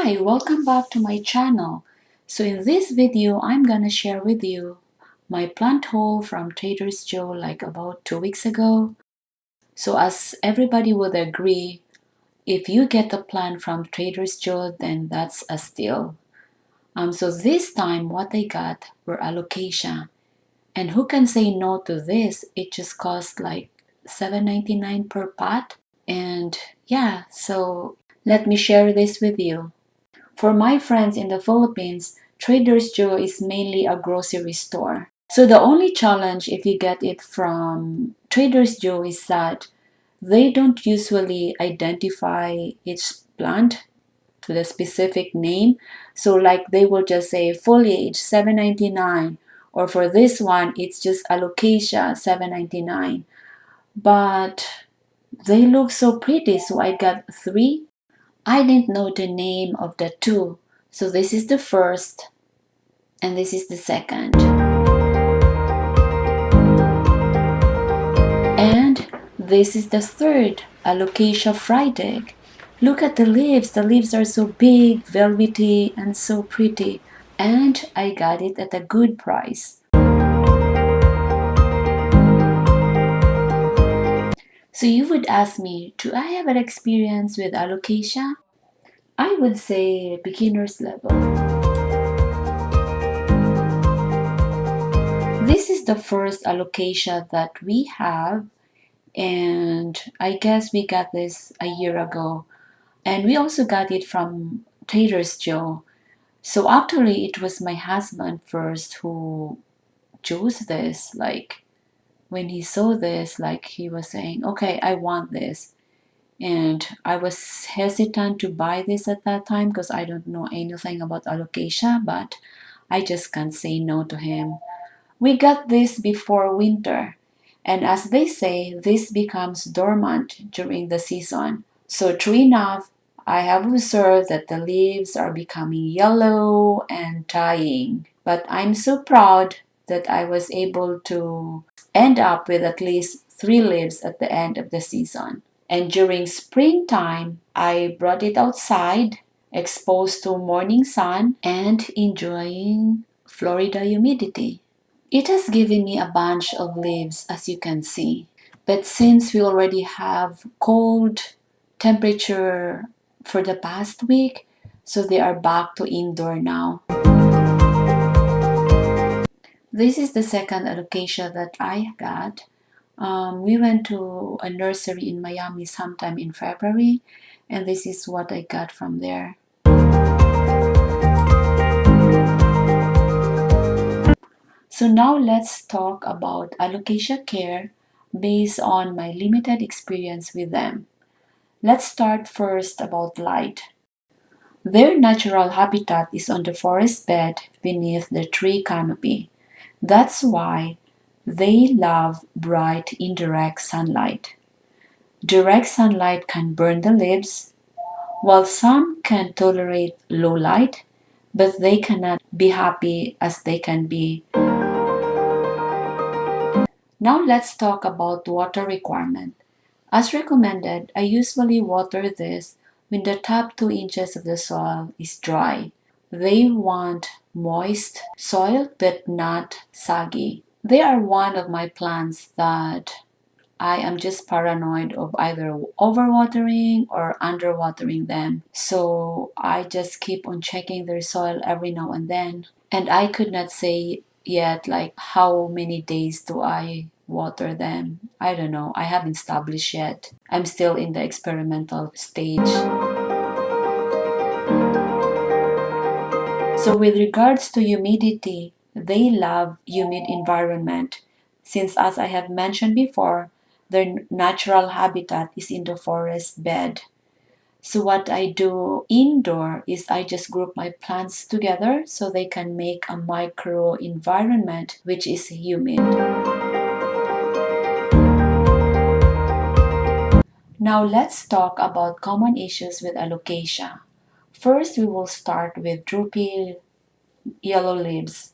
Hi, welcome back to my channel. So in this video, I'm gonna share with you my plant haul from Trader Joe like about 2 weeks ago. So as everybody would agree, if you get a plant from Trader Joe, then that's a steal. So this time what I got were Alocasia. And who can say no to this? It just cost like $7.99 per pot. And yeah, so let me share this with you. For my friends in the Philippines, Trader Joe is mainly a grocery store. So the only challenge if you get it from Trader Joe is that they don't usually identify each plant to the specific name. So like they will just say foliage $7.99, or for this one it's just alocasia $7.99. But they look so pretty, so I got three. I didn't know the name of the two. So this is the first and this is the second. And this is the third, Alocasia frydek. Look at the leaves. The leaves are so big, velvety, and so pretty. And I got it at a good price. So you would ask me, do I have an experience with Alocasia? I would say beginner's level. This is the first Alocasia that we have, and I guess we got this a year ago. And we also got it from Trader Joe. So actually it was my husband first who chose this. Like when he saw this, like he was saying, okay, I want this. And I was hesitant to buy this at that time because I don't know anything about Alocasia, but I just can't say no to him. We got this before winter, and as they say, this becomes dormant during the season. So true enough, I have observed that the leaves are becoming yellow and dying. But I'm so proud that I was able to end up with at least 3 leaves at the end of the season. And during springtime, I brought it outside, exposed to morning sun, and enjoying Florida humidity. It has given me a bunch of leaves, as you can see. But since we already have cold temperature for the past week, so they are back to indoor now. This is the second alocasia that I got. We went to a nursery in Miami sometime in February, and this is what I got from there. So now let's talk about alocasia care based on my limited experience with them. Let's start first about light. Their natural habitat is on the forest bed beneath the tree canopy. That's why they love bright indirect sunlight. Direct sunlight can burn the leaves, while some can tolerate low light, but they cannot be happy as they can be. Now let's talk about water requirement. As recommended, I usually water this when the top 2 inches of the soil is dry. They want moist soil but not saggy. They are one of my plants that I am just paranoid of either overwatering or underwatering them. So I just keep on checking their soil every now and then. And I could not say yet like how many days do I water them. I don't know. I haven't established yet. I'm still in the experimental stage. So with regards to humidity, they love humid environment since, as I have mentioned before, their natural habitat is in the forest bed. So what I do indoor is I just group my plants together so they can make a micro environment which is humid. Now let's talk about common issues with alocasia. First, we will start with droopy yellow leaves.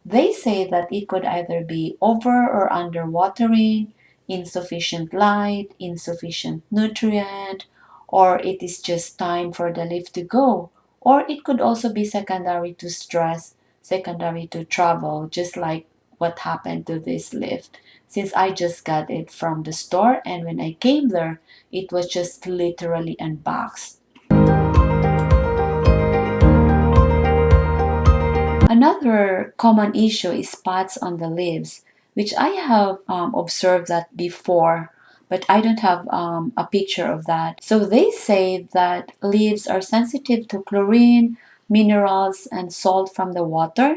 They say that it could either be over or under watering, insufficient light, insufficient nutrient, or it is just time for the leaf to go, Or it could also be secondary to stress, secondary to trouble, just like what happened to this leaf. Since I just got it from the store and when I came there, it was just literally unboxed. Another common issue is spots on the leaves, which I have observed that before, but I don't have a picture of that. So they say that leaves are sensitive to chlorine, minerals, and salt from the water.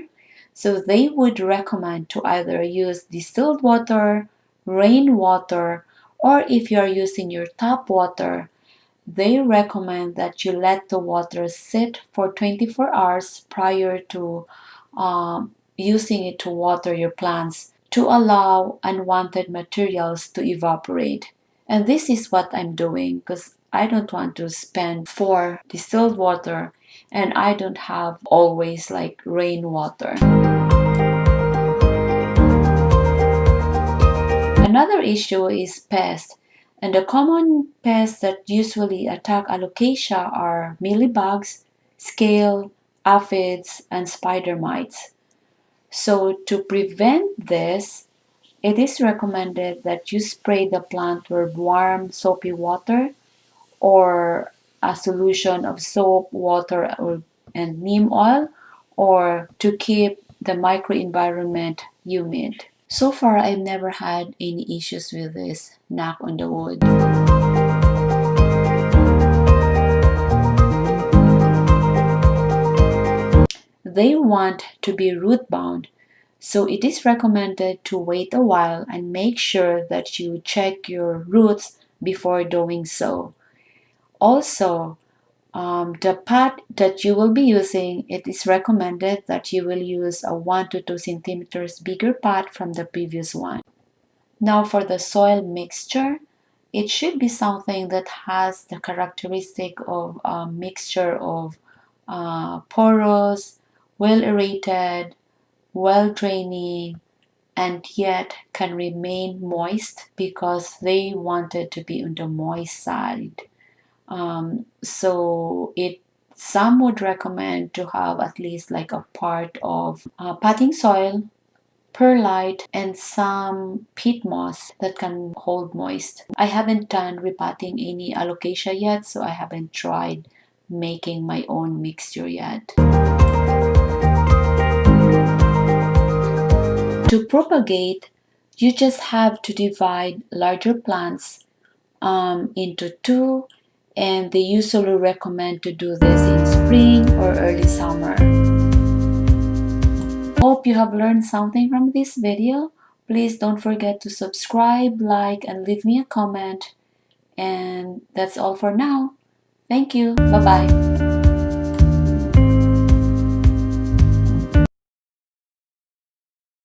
So they would recommend to either use distilled water, rainwater, or if you are using your tap water, they recommend that you let the water sit for 24 hours prior to using it to water your plants to allow unwanted materials to evaporate. And this is what I'm doing because I don't want to spend for distilled water and I don't have always like rainwater. Another issue is pests. And the common pests that usually attack Alocasia are mealybugs, scale, aphids, and spider mites. So to prevent this, it is recommended that you spray the plant with warm soapy water or a solution of soap, water, and neem oil, or to keep the microenvironment humid. So far, I've never had any issues with this, knock on the wood. They want to be root bound, so it is recommended to wait a while and make sure that you check your roots before doing so. Also, the pot that you will be using, it is recommended that you will use a 1 to 2 centimeters bigger pot from the previous one. Now for the soil mixture, it should be something that has the characteristic of a mixture of porous, well aerated, well draining, and yet can remain moist because they wanted to be on the moist side. So it some would recommend to have at least like a part of potting soil, perlite, and some peat moss that can hold moist. I haven't done repotting any alocasia yet, so I haven't tried making my own mixture yet. To propagate, you just have to divide larger plants into two, and they usually recommend to do this in spring or early summer. Hope you have learned something from this video. Please don't forget to subscribe, like, and leave me a comment. And that's all for now. Thank you. Bye-bye.